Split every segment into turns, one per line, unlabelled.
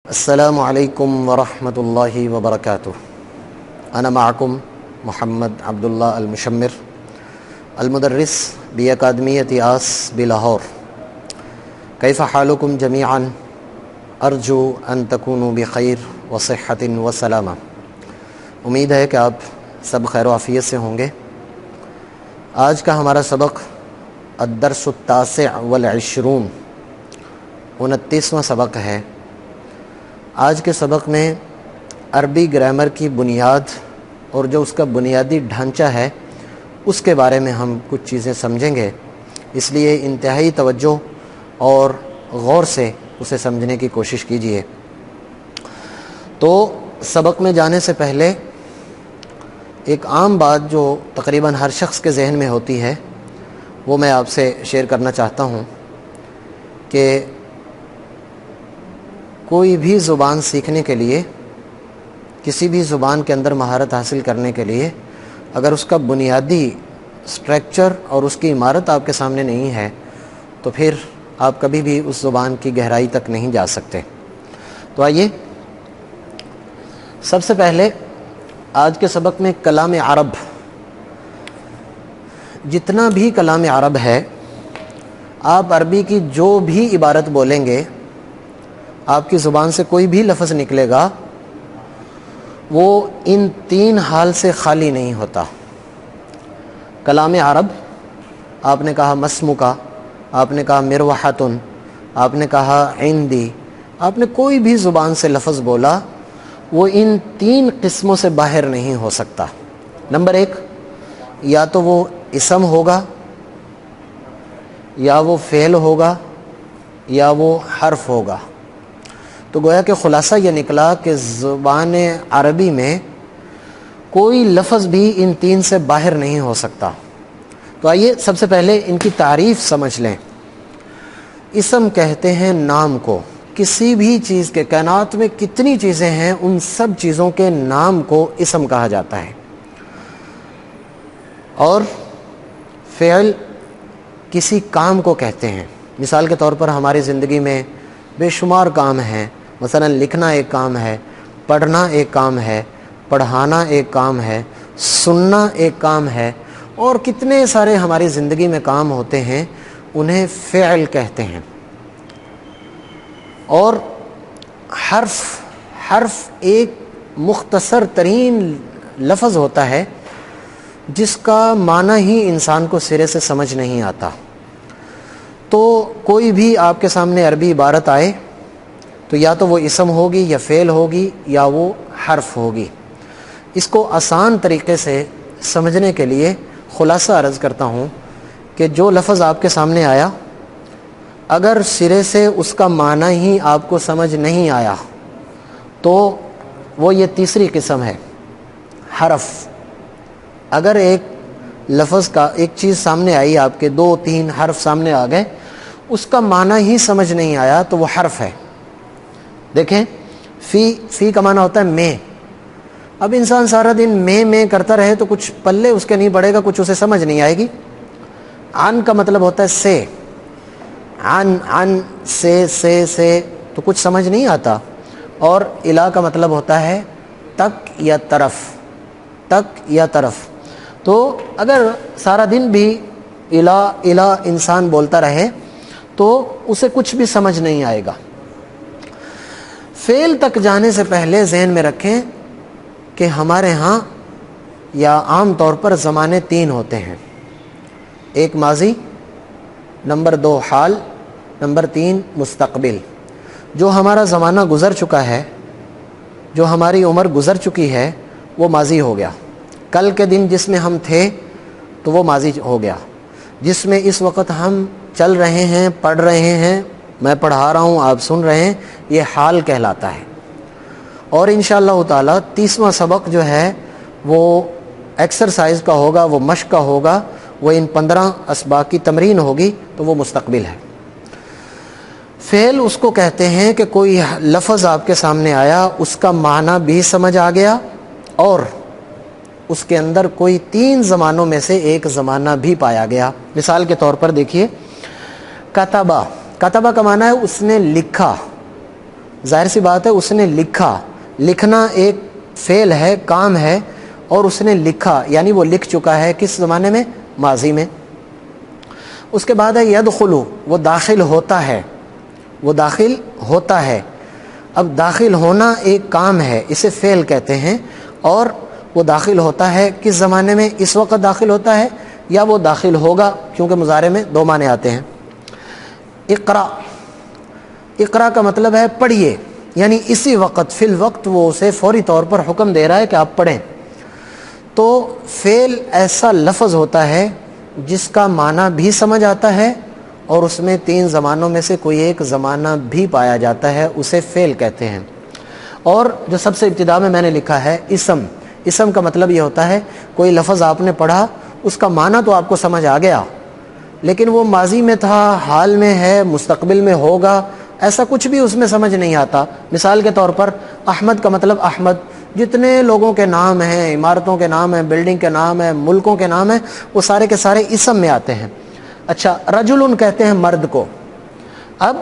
السلام علیکم ورحمۃ اللہ وبرکاتہ. انا معکم محمد عبداللہ المشمر المدرس باکادمیۃ آس بلاہور. کیف حالکم جمیعا؟ ارجو ان تکونوا بخیر وصحۃ وسلامہ. امید ہے کہ آپ سب خیر و عافیت سے ہوں گے. آج کا ہمارا سبق الدرس التاسع والعشرون 29واں سبق ہے. آج کے سبق میں عربی گرامر کی بنیاد اور جو اس کا بنیادی ڈھانچہ ہے اس کے بارے میں ہم کچھ چیزیں سمجھیں گے، اس لیے انتہائی توجہ اور غور سے اسے سمجھنے کی کوشش کیجیے. تو سبق میں جانے سے پہلے ایک عام بات جو تقریباً ہر شخص کے ذہن میں ہوتی ہے وہ میں آپ سے شیئر کرنا چاہتا ہوں کہ کوئی بھی زبان سیکھنے کے لیے، کسی بھی زبان کے اندر مہارت حاصل کرنے کے لیے، اگر اس کا بنیادی سٹرکچر اور اس کی عمارت آپ کے سامنے نہیں ہے تو پھر آپ کبھی بھی اس زبان کی گہرائی تک نہیں جا سکتے. تو آئیے سب سے پہلے آج کے سبق میں کلام عرب، جتنا بھی کلام عرب ہے، آپ عربی کی جو بھی عبارت بولیں گے، آپ کی زبان سے کوئی بھی لفظ نکلے گا وہ ان تین حال سے خالی نہیں ہوتا. کلام عرب، آپ نے کہا مسمکا، آپ نے کہا مروحتن، آپ نے کہا عندی، آپ نے کوئی بھی زبان سے لفظ بولا وہ ان تین قسموں سے باہر نہیں ہو سکتا. نمبر ایک، یا تو وہ اسم ہوگا، یا وہ فعل ہوگا، یا وہ حرف ہوگا. تو گویا کہ خلاصہ یہ نکلا کہ زبان عربی میں کوئی لفظ بھی ان تین سے باہر نہیں ہو سکتا. تو آئیے سب سے پہلے ان کی تعریف سمجھ لیں. اسم کہتے ہیں نام کو. کسی بھی چیز کے، کائنات میں کتنی چیزیں ہیں ان سب چیزوں کے نام کو اسم کہا جاتا ہے. اور فعل کسی کام کو کہتے ہیں. مثال کے طور پر ہماری زندگی میں بے شمار کام ہیں. مثلا لکھنا ایک کام ہے، پڑھنا ایک کام ہے، پڑھانا ایک کام ہے، سننا ایک کام ہے، اور کتنے سارے ہماری زندگی میں کام ہوتے ہیں، انہیں فعل کہتے ہیں. اور حرف ایک مختصر ترین لفظ ہوتا ہے جس کا معنی ہی انسان کو سرے سے سمجھ نہیں آتا. تو کوئی بھی آپ کے سامنے عربی عبارت آئے تو یا تو وہ اسم ہوگی، یا فعل ہوگی، یا وہ حرف ہوگی. اس کو آسان طریقے سے سمجھنے کے لیے خلاصہ عرض کرتا ہوں کہ جو لفظ آپ کے سامنے آیا، اگر سرے سے اس کا معنی ہی آپ کو سمجھ نہیں آیا تو وہ یہ تیسری قسم ہے، حرف. اگر ایک لفظ کا، ایک چیز سامنے آئی، آپ کے 2-3 حرف سامنے آ گئے، اس کا معنی ہی سمجھ نہیں آیا تو وہ حرف ہے. دیکھیں، فی کا معنی ہوتا ہے میں. اب انسان سارا دن میں کرتا رہے تو کچھ پلے اس کے نہیں پڑے گا، کچھ اسے سمجھ نہیں آئے گی. عن کا مطلب ہوتا ہے سے. عن سے تو کچھ سمجھ نہیں آتا. اور الا کا مطلب ہوتا ہے تک یا طرف. تک یا طرف. تو اگر سارا دن بھی الا انسان بولتا رہے تو اسے کچھ بھی سمجھ نہیں آئے گا. فعل تک جانے سے پہلے ذہن میں رکھیں کہ ہمارے ہاں یا عام طور پر زمانے 3 ہوتے ہیں. ایک ماضی، نمبر 2 حال، نمبر 3 مستقبل. جو ہمارا زمانہ گزر چکا ہے، جو ہماری عمر گزر چکی ہے، وہ ماضی ہو گیا. کل کے دن جس میں ہم تھے تو وہ ماضی ہو گیا. جس میں اس وقت ہم چل رہے ہیں، پڑھ رہے ہیں، میں پڑھا رہا ہوں، آپ سن رہے ہیں، یہ حال کہلاتا ہے. اور انشاءاللہ تعالی 30واں سبق جو ہے وہ ایکسرسائز کا ہوگا، وہ مشق کا ہوگا، وہ ان 15 اسباق کی تمرین ہوگی، تو وہ مستقبل ہے. فعل اس کو کہتے ہیں کہ کوئی لفظ آپ کے سامنے آیا، اس کا معنی بھی سمجھ آ گیا اور اس کے اندر کوئی 3 زمانوں میں سے ایک زمانہ بھی پایا گیا. مثال کے طور پر دیکھیے، کتبہ. کتبہ کا معنی ہے اس نے لکھا. ظاہر سی بات ہے اس نے لکھا، لکھنا ایک فعل ہے، کام ہے، اور اس نے لکھا یعنی وہ لکھ چکا ہے، کس زمانے میں؟ ماضی میں۔ اس کے بعد ہے یدخلو، وہ داخل ہوتا ہے، وہ داخل ہوتا ہے۔ اب داخل ہونا ایک کام ہے، اسے فعل کہتے ہیں، اور وہ داخل ہوتا ہے کس زمانے میں؟ اس وقت داخل ہوتا ہے یا وہ داخل ہوگا، کیونکہ مضارع میں دو معنی آتے ہیں۔ اقرا، اقرا کا مطلب ہے پڑھیے، یعنی اسی وقت، فی الوقت وہ اسے فوری طور پر حکم دے رہا ہے کہ آپ پڑھیں۔ تو فعل ایسا لفظ ہوتا ہے جس کا معنی بھی سمجھ آتا ہے اور اس میں تین زمانوں میں سے کوئی ایک زمانہ بھی پایا جاتا ہے، اسے فعل کہتے ہیں۔ اور جو سب سے ابتدا میں نے لکھا ہے اسم، اسم کا مطلب یہ ہوتا ہے کوئی لفظ آپ نے پڑھا، اس کا معنی تو آپ کو سمجھ آ گیا، لیکن وہ ماضی میں تھا، حال میں ہے، مستقبل میں ہوگا، ایسا کچھ بھی اس میں سمجھ نہیں آتا۔ مثال کے طور پر احمد کا مطلب احمد، جتنے لوگوں کے نام ہیں، عمارتوں کے نام ہیں، بلڈنگ کے نام ہیں، ملکوں کے نام ہیں، وہ سارے کے سارے اسم میں آتے ہیں۔ اچھا، رجل کہتے ہیں مرد کو۔ اب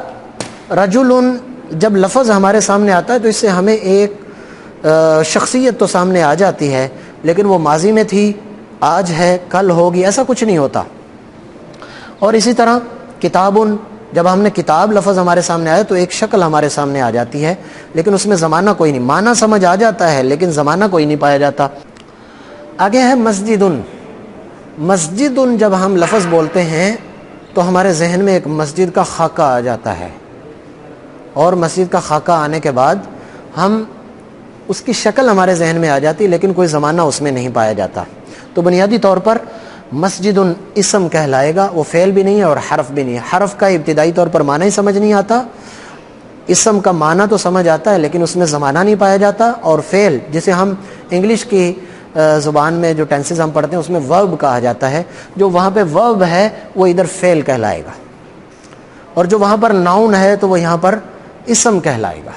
رجل جب لفظ ہمارے سامنے آتا ہے تو اس سے ہمیں ایک شخصیت تو سامنے آ جاتی ہے، لیکن وہ ماضی میں تھی، آج ہے، کل ہوگی، ایسا کچھ نہیں ہوتا۔ اور اسی طرح کتاب، جب ہم نے کتاب لفظ ہمارے سامنے آیا تو ایک شکل ہمارے سامنے آ جاتی ہے، لیکن اس میں زمانہ کوئی نہیں، معنی سمجھ آ جاتا ہے لیکن زمانہ کوئی نہیں پایا جاتا۔ آگے ہے مسجد، مسجد جب ہم لفظ بولتے ہیں تو ہمارے ذہن میں ایک مسجد کا خاکہ آ جاتا ہے، اور مسجد کا خاکہ آنے کے بعد ہم اس کی شکل ہمارے ذہن میں آ جاتی، لیکن کوئی زمانہ اس میں نہیں پایا جاتا۔ تو بنیادی طور پر مسجد اسم کہلائے گا، وہ فعل بھی نہیں ہے اور حرف بھی نہیں ہے۔ حرف کا ابتدائی طور پر معنی ہی سمجھ نہیں آتا، اسم کا معنی تو سمجھ آتا ہے لیکن اس میں زمانہ نہیں پایا جاتا، اور فعل جسے ہم انگلش کی زبان میں جو ٹینسز ہم پڑھتے ہیں اس میں ورب کہا جاتا ہے، جو وہاں پہ ورب ہے وہ ادھر فعل کہلائے گا، اور جو وہاں پر ناؤن ہے تو وہ یہاں پر اسم کہلائے گا۔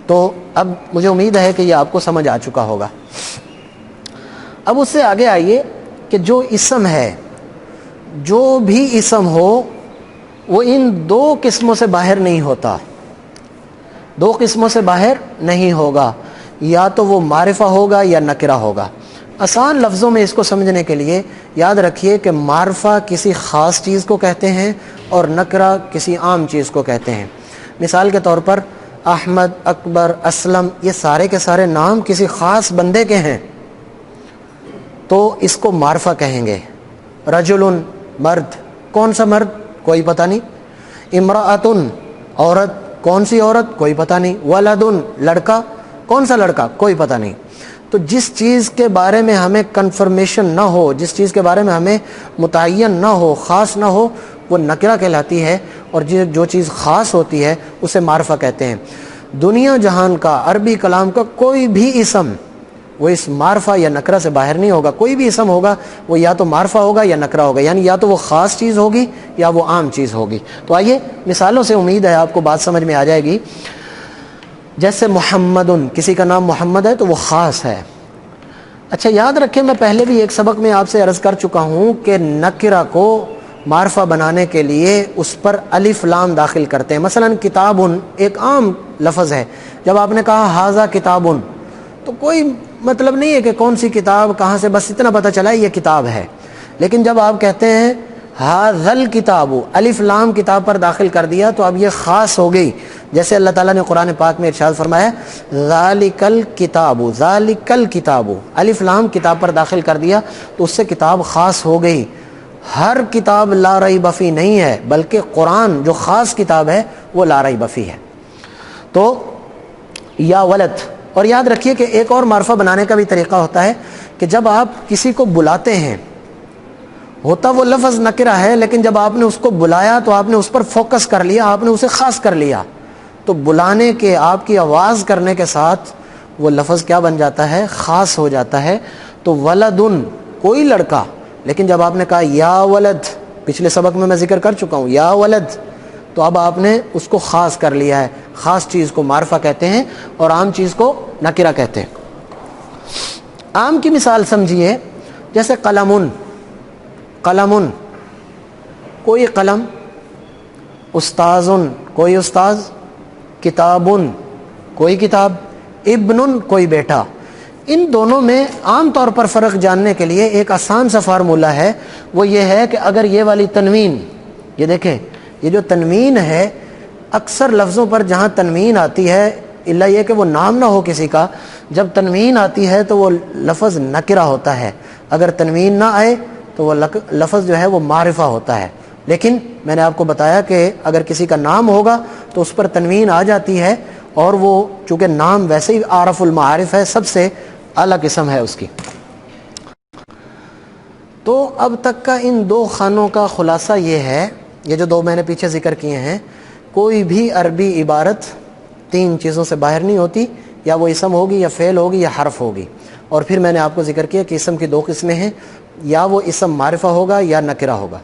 تو اب مجھے امید ہے کہ یہ آپ کو سمجھ آ چکا ہوگا۔ اب اس سے آگے آئیے کہ جو اسم ہے، جو بھی اسم ہو وہ ان دو قسموں سے باہر نہیں ہوتا، دو قسموں سے باہر نہیں ہوگا، یا تو وہ معرفہ ہوگا یا نکرہ ہوگا۔ آسان لفظوں میں اس کو سمجھنے کے لیے یاد رکھیے کہ معرفہ کسی خاص چیز کو کہتے ہیں اور نکرہ کسی عام چیز کو کہتے ہیں۔ مثال کے طور پر احمد، اکبر، اسلم، یہ سارے کے سارے نام کسی خاص بندے کے ہیں تو اس کو معرفہ کہیں گے۔ رجل مرد، کون سا مرد؟ کوئی پتہ نہیں۔ امرأۃ عورت، کون سی عورت؟ کوئی پتہ نہیں۔ ولد لڑکا، کون سا لڑکا؟ کوئی پتہ نہیں۔ تو جس چیز کے بارے میں ہمیں کنفرمیشن نہ ہو، جس چیز کے بارے میں ہمیں متعین نہ ہو، خاص نہ ہو، وہ نکرہ کہلاتی ہے، اور جو چیز خاص ہوتی ہے اسے معرفہ کہتے ہیں۔ دنیا جہان کا، عربی کلام کا کوئی بھی اسم وہ اس معرفہ یا نکرہ سے باہر نہیں ہوگا۔ کوئی بھی اسم ہوگا وہ یا تو معرفہ ہوگا یا نکرہ ہوگا، یعنی یا تو وہ خاص چیز ہوگی یا وہ عام چیز ہوگی۔ تو آئیے مثالوں سے امید ہے آپ کو بات سمجھ میں آ جائے گی۔ جیسے محمد، کسی کا نام محمد ہے تو وہ خاص ہے۔ اچھا یاد رکھیں، میں پہلے بھی ایک سبق میں آپ سے عرض کر چکا ہوں کہ نکرہ کو معرفہ بنانے کے لیے اس پر الف لام داخل کرتے ہیں۔ مثلا کتاب ایک عام لفظ ہے، جب آپ نے کہا ھذا کتاب تو کوئی مطلب نہیں ہے کہ کون سی کتاب کہاں سے، بس اتنا پتہ چلا یہ کتاب ہے۔ لیکن جب آپ کہتے ہیں ھذا الکتاب، الف لام کتاب پر داخل کر دیا تو اب یہ خاص ہو گئی۔ جیسے اللہ تعالیٰ نے قرآن پاک میں ارشاد فرمایا ذالک الکتاب، ذالک الکتاب، الف لام کتاب پر داخل کر دیا تو اس سے کتاب خاص ہو گئی۔ ہر کتاب لا ریب فی نہیں ہے، بلکہ قرآن جو خاص کتاب ہے وہ لا ریب فی ہے۔ تو یا ولد، اور یاد رکھیے کہ ایک اور معرفہ بنانے کا بھی طریقہ ہوتا ہے کہ جب آپ کسی کو بلاتے ہیں، ہوتا وہ لفظ نکرہ ہے لیکن جب آپ نے اس کو بلایا تو آپ نے اس پر فوکس کر لیا، آپ نے اسے خاص کر لیا، تو بلانے کے، آپ کی آواز کرنے کے ساتھ وہ لفظ کیا بن جاتا ہے؟ خاص ہو جاتا ہے۔ تو ولدن، کوئی لڑکا، لیکن جب آپ نے کہا یا ولد، پچھلے سبق میں ذکر کر چکا ہوں یا ولد، تو اب آپ نے اس کو خاص کر لیا ہے۔ خاص چیز کو معرفہ کہتے ہیں اور عام چیز کو نکرہ کہتے ہیں۔ عام کی مثال سمجھیے، جیسے قلم، قلم کوئی قلم، استاذ کوئی استاذ، کتاب کوئی کتاب، ابن کوئی بیٹا۔ ان دونوں میں عام طور پر فرق جاننے کے لیے ایک آسان سا فارمولہ ہے، وہ یہ ہے کہ اگر یہ والی تنوین، یہ دیکھیں یہ جو تنوین ہے، اکثر لفظوں پر جہاں تنوین آتی ہے، الا یہ کہ وہ نام نہ ہو کسی کا، جب تنوین آتی ہے تو وہ لفظ نکرہ ہوتا ہے، اگر تنوین نہ آئے تو وہ لفظ جو ہے وہ معرفہ ہوتا ہے۔ لیکن میں نے آپ کو بتایا کہ اگر کسی کا نام ہوگا تو اس پر تنوین آ جاتی ہے، اور وہ چونکہ نام ویسے ہی عارف المعارف ہے، سب سے اعلیٰ قسم ہے اس کی۔ تو اب تک کا ان دو خانوں کا خلاصہ یہ ہے، یہ جو دو میں نے پیچھے ذکر کیے ہیں، کوئی بھی عربی عبارت تین چیزوں سے باہر نہیں ہوتی، یا وہ اسم ہوگی یا فعل ہوگی یا حرف ہوگی۔ اور پھر میں نے آپ کو ذکر کیا کہ اسم کی دو قسمیں ہیں، یا وہ اسم معرفہ ہوگا یا نکرہ ہوگا۔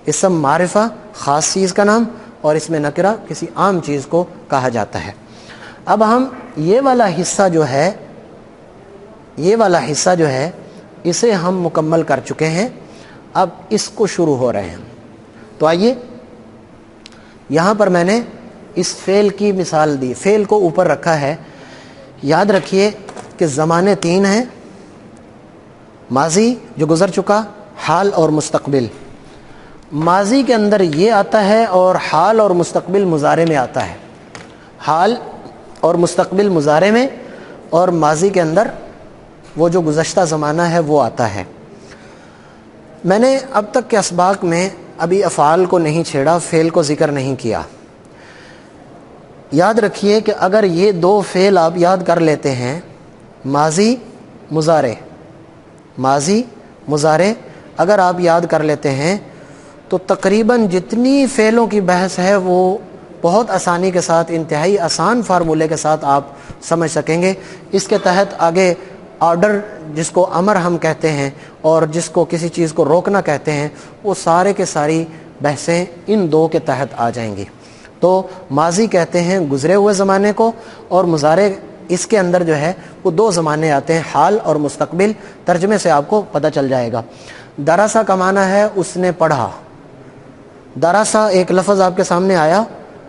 اسم معرفہ خاص چیز کا نام، اور اس میں نکرہ کسی عام چیز کو کہا جاتا ہے۔ اب ہم یہ والا حصہ جو ہے اسے ہم مکمل کر چکے ہیں، اب اس کو شروع ہو رہے ہیں۔ تو آئیے، یہاں پر میں نے اس فعل کی مثال دی، فعل کو اوپر رکھا ہے۔ یاد رکھیے کہ زمانے تین ہیں، ماضی جو گزر چکا، حال اور مستقبل۔ ماضی کے اندر یہ آتا ہے اور حال اور مستقبل مضارع میں آتا ہے، حال اور مستقبل مضارع میں، اور ماضی کے اندر وہ جو گزشتہ زمانہ ہے وہ آتا ہے۔ میں نے اب تک کے اسباق میں ابھی افعال کو نہیں چھیڑا، فعل کو ذکر نہیں کیا۔ یاد رکھیے کہ اگر یہ دو فعل آپ یاد کر لیتے ہیں، ماضی مضارع اگر آپ یاد کر لیتے ہیں تو تقریباً جتنی فعلوں کی بحث ہے وہ بہت آسانی کے ساتھ، انتہائی آسان فارمولے کے ساتھ آپ سمجھ سکیں گے۔ اس کے تحت آگے آرڈر، جس کو امر ہم کہتے ہیں اور جس کو کسی چیز کو روکنا کہتے ہیں، وہ سارے کے ساری بحثیں ان دو کے تحت آ جائیں گی۔ تو ماضی کہتے ہیں گزرے ہوئے زمانے کو، اور مضارع اس کے اندر جو ہے وہ دو زمانے آتے ہیں، حال اور مستقبل۔ ترجمے سے آپ کو پتہ چل جائے گا۔ درسا کا معنی ہے اس نے پڑھا۔ درسا ایک لفظ آپ کے سامنے آیا،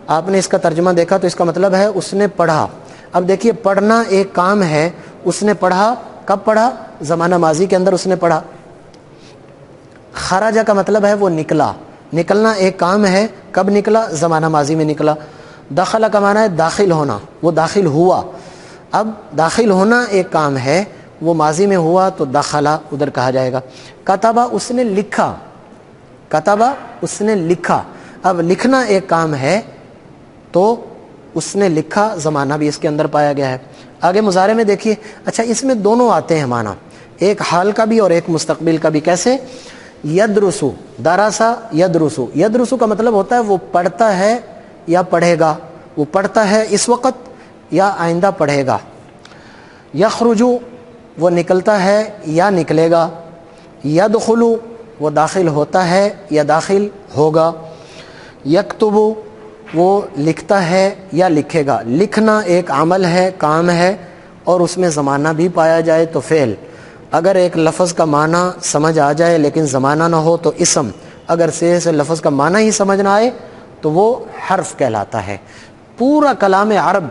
آپ نے اس کا ترجمہ دیکھا تو اس کا مطلب ہے اس نے پڑھا۔ اب دیکھیے، پڑھنا ایک کام ہے، اس نے پڑھا، کب پڑھا؟ زمانہ ماضی کے اندر اس نے پڑھا۔ خرجہ کا مطلب ہے وہ نکلا، نکلنا ایک کام ہے، کب نکلا؟ زمانہ ماضی میں نکلا۔ دخل کا معنی ہے داخل ہونا، وہ داخل ہوا۔ اب داخل ہونا ایک کام ہے، وہ ماضی میں ہوا تو دخلا ادھر کہا جائے گا۔ کتبہ اس نے لکھا، کتبہ اس نے لکھا۔ اب لکھنا ایک کام ہے تو اس نے لکھا، زمانہ بھی اس کے اندر پایا گیا ہے۔ آگے مضارع میں دیکھیے، اچھا اس میں دونوں آتے ہیں معنی، ایک حال کا بھی اور ایک مستقبل کا بھی۔ کیسے؟ یدرسو، درسا یدرسو۔ یدرسو کا مطلب ہوتا ہے وہ پڑھتا ہے یا پڑھے گا، وہ پڑھتا ہے اس وقت یا آئندہ پڑھے گا۔ یخرجو، وہ نکلتا ہے یا نکلے گا۔ یدخلو، وہ داخل ہوتا ہے یا داخل ہوگا۔ یکتبو، وہ لکھتا ہے یا لکھے گا۔ لکھنا ایک عمل ہے، کام ہے، اور اس میں زمانہ بھی پایا جائے تو فعل۔ اگر ایک لفظ کا معنی سمجھ آ جائے لیکن زمانہ نہ ہو تو اسم۔ اگر سے لفظ کا معنی ہی سمجھ نہ آئے تو وہ حرف کہلاتا ہے۔ پورا کلام عرب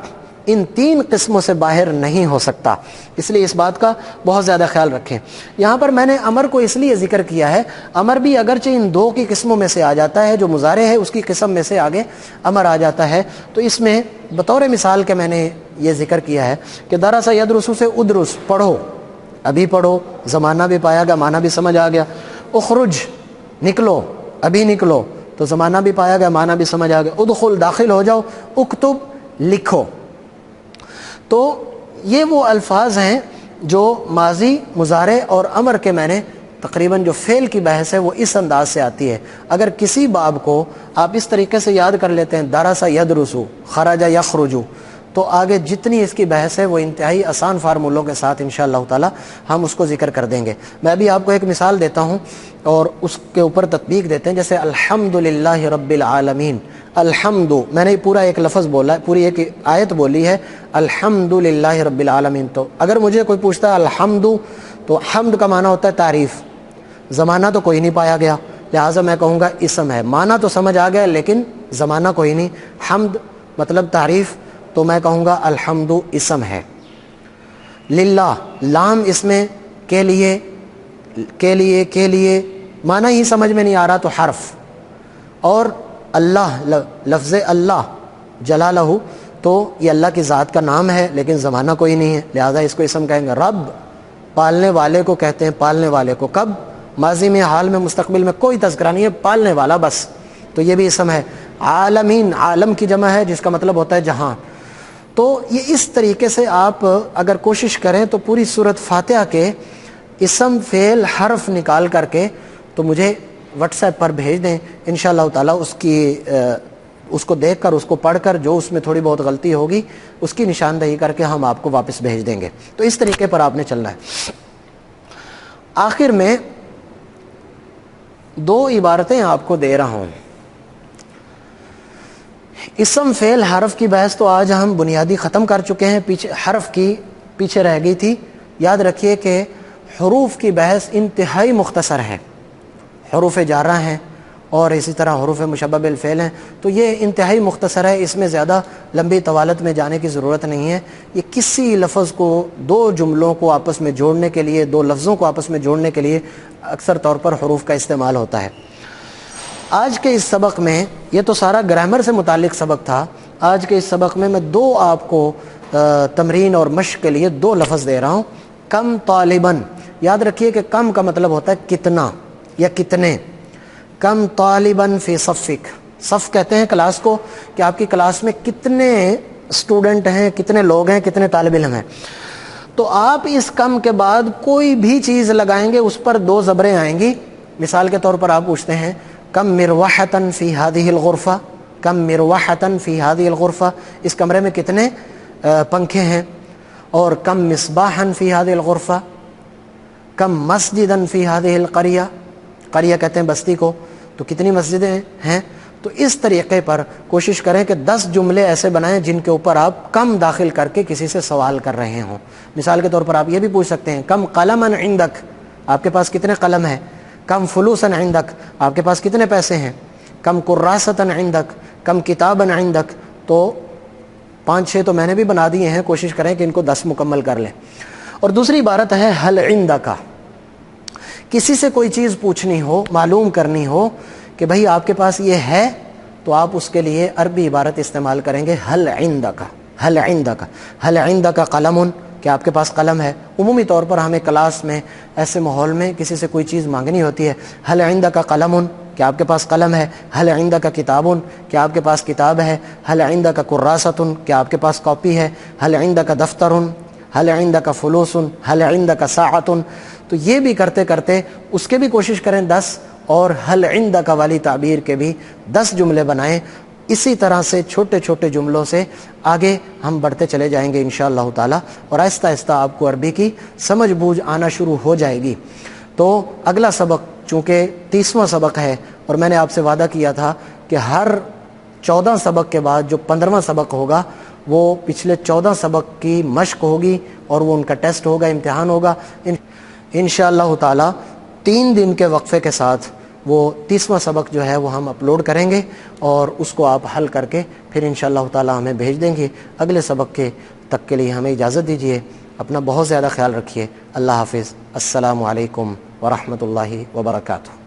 ان تین قسموں سے باہر نہیں ہو سکتا، اس لیے اس بات کا بہت زیادہ خیال رکھیں۔ یہاں پر میں نے امر کو اس لیے ذکر کیا ہے، امر بھی اگرچہ ان دو کی قسموں میں سے آ جاتا ہے، جو مضارع ہے اس کی قسم میں سے آگے امر آ جاتا ہے، تو اس میں بطور مثال کے میں نے یہ ذکر کیا ہے کہ درس یدرسو سے ادرس، پڑھو، ابھی پڑھو، زمانہ بھی پایا گیا، معنی بھی سمجھ آ گیا۔ اخرج، نکلو، ابھی نکلو، تو زمانہ بھی پایا گیا، معنی بھی سمجھ آ گیا۔ ادخل، داخل ہو جاؤ۔ اکتب، لکھو۔ تو یہ وہ الفاظ ہیں جو ماضی، مضارع اور امر کے میں نے تقریباً جو فعل کی بحث ہے وہ اس انداز سے آتی ہے۔ اگر کسی باب کو آپ اس طریقے سے یاد کر لیتے ہیں، درس یدرسو، خرج یخرجو، تو آگے جتنی اس کی بحث ہے وہ انتہائی آسان فارمولوں کے ساتھ انشاءاللہ تعالی ہم اس کو ذکر کر دیں گے۔ میں ابھی آپ کو ایک مثال دیتا ہوں اور اس کے اوپر تطبیق دیتے ہیں، جیسے الحمدللہ رب العالمین۔ الحمد، میں نے پورا ایک لفظ بولا ہے، پوری ایک آیت بولی ہے الحمدللہ رب العالمین۔ تو اگر مجھے کوئی پوچھتا ہے الحمد، تو حمد کا معنی ہوتا ہے تعریف، زمانہ تو کوئی نہیں پایا گیا، لہٰذا میں کہوں گا اسم ہے۔ معنی تو سمجھ آ گیا لیکن زمانہ کوئی نہیں۔ حمد مطلب تعریف، تو میں کہوں گا الحمد اسم ہے. للہ لام اس میں کے لیے معنی ہی سمجھ میں نہیں آ رہا تو حرف. اور اللہ لفظ اللہ جلالہ تو یہ اللہ کی ذات کا نام ہے لیکن زمانہ کوئی نہیں ہے, لہذا اس کو اسم کہیں گے. رب پالنے والے کو کہتے ہیں, پالنے والے کو کب؟ ماضی میں, حال میں, مستقبل میں کوئی تذکرہ نہیں ہے, پالنے والا بس, تو یہ بھی اسم ہے. عالمین عالم کی جمع ہے جس کا مطلب ہوتا ہے جہاں. تو یہ اس طریقے سے آپ اگر کوشش کریں تو پوری سورۃ فاتحہ کے اسم فعل حرف نکال کر کے تو مجھے واٹس ایپ پر بھیج دیں. انشاءاللہ تعالیٰ اس کو دیکھ کر, اس کو پڑھ کر, جو اس میں تھوڑی بہت غلطی ہوگی اس کی نشاندہی کر کے ہم آپ کو واپس بھیج دیں گے. تو اس طریقے پر آپ نے چلنا ہے. آخر میں 2 عبارتیں آپ کو دے رہا ہوں. اسم فعل حرف کی بحث تو آج ہم بنیادی ختم کر چکے ہیں, حرف کی پیچھے رہ گئی تھی. یاد رکھیے کہ حروف کی بحث انتہائی مختصر ہے. حروف جارہ ہیں اور اسی طرح حروف مشبہ بالفعل ہیں, تو یہ انتہائی مختصر ہے. اس میں زیادہ لمبی طوالت میں جانے کی ضرورت نہیں ہے. یہ کسی لفظ کو 2 جملوں کو آپس میں جوڑنے کے لیے, 2 لفظوں کو آپس میں جوڑنے کے لیے اکثر طور پر حروف کا استعمال ہوتا ہے. آج کے اس سبق میں, یہ تو سارا گرامر سے متعلق سبق تھا, آج کے اس سبق میں 2 آپ کو تمرین اور مشق کے لیے 2 لفظ دے رہا ہوں. کم طالباً, یاد رکھیے کہ کم کا مطلب ہوتا ہے کتنا یا کتنے. کم طالباً فی صفک, صف کہتے ہیں کلاس کو, کہ آپ کی کلاس میں کتنے اسٹوڈنٹ ہیں, کتنے لوگ ہیں, کتنے طالب علم ہیں. تو آپ اس کم کے بعد کوئی بھی چیز لگائیں گے اس پر 2 زبریں آئیں گی. مثال کے طور پر آپ پوچھتے ہیں کم مروحتن فی ہذہ الغرفہ, کم مروحتن فی ہذہ الغرفہ, اس کمرے میں کتنے پنکھے ہیں. اور کم مصباحن فی ہذہ الغرفہ, کم مسجدن فی ہذہ القریہ, قریہ کہتے ہیں بستی کو, تو کتنی مسجدیں ہیں. تو اس طریقے پر کوشش کریں کہ 10 جملے ایسے بنائیں جن کے اوپر آپ کم داخل کر کے کسی سے سوال کر رہے ہوں. مثال کے طور پر آپ یہ بھی پوچھ سکتے ہیں کم قلما عندک, آپ کے پاس کتنے قلم ہیں. کم فلوسا عندک, آپ کے پاس کتنے پیسے ہیں. کم کراستا عندک, کم کتابا عندک. تو 5-6 تو میں نے بھی بنا دیے ہیں, کوشش کریں کہ ان کو 10 مکمل کر لیں. اور دوسری عبارت ہے حل عندک, کسی سے کوئی چیز پوچھنی ہو, معلوم کرنی ہو کہ بھئی آپ کے پاس یہ ہے, تو آپ اس کے لیے عربی عبارت استعمال کریں گے حل عندک. حل عندک, حل عندک قلم, کہ آپ کے پاس قلم ہے. عمومی طور پر ہمیں کلاس میں ایسے ماحول میں کسی سے کوئی چیز مانگنی ہوتی ہے. حل عندک قلم, کہ آپ کے پاس قلم ہے. حل عندک کتاب, کہ آپ کے پاس کتاب ہے. حل عندک کراست, کہ آپ کے پاس کاپی ہے. حل عندک دفتر, حل عندک فلوس, حل عندک ساعۃ. تو یہ بھی کرتے کرتے اس کے بھی کوشش کریں 10, اور حل عندک والی تعبیر کے بھی 10 جملے بنائیں. اسی طرح سے چھوٹے چھوٹے جملوں سے آگے ہم بڑھتے چلے جائیں گے انشاءاللہ تعالی, اور آہستہ آہستہ آپ کو عربی کی سمجھ بوجھ آنا شروع ہو جائے گی. تو اگلا سبق چونکہ 30واں سبق ہے, اور میں نے آپ سے وعدہ کیا تھا کہ ہر 14 سبق کے بعد جو 15واں سبق ہوگا وہ پچھلے 14 سبق کی مشق ہوگی, اور وہ ان کا ٹیسٹ ہوگا, امتحان ہوگا. انشاءاللہ تعالی 3 دن کے وقفے کے ساتھ وہ 30واں سبق جو ہے وہ ہم اپلوڈ کریں گے, اور اس کو آپ حل کر کے پھر انشاءاللہ تعالی ہمیں بھیج دیں گے. اگلے سبق کے تک کے لیے ہمیں اجازت دیجیے. اپنا بہت زیادہ خیال رکھیے. اللہ حافظ. السلام علیکم ورحمۃ اللہ وبرکاتہ.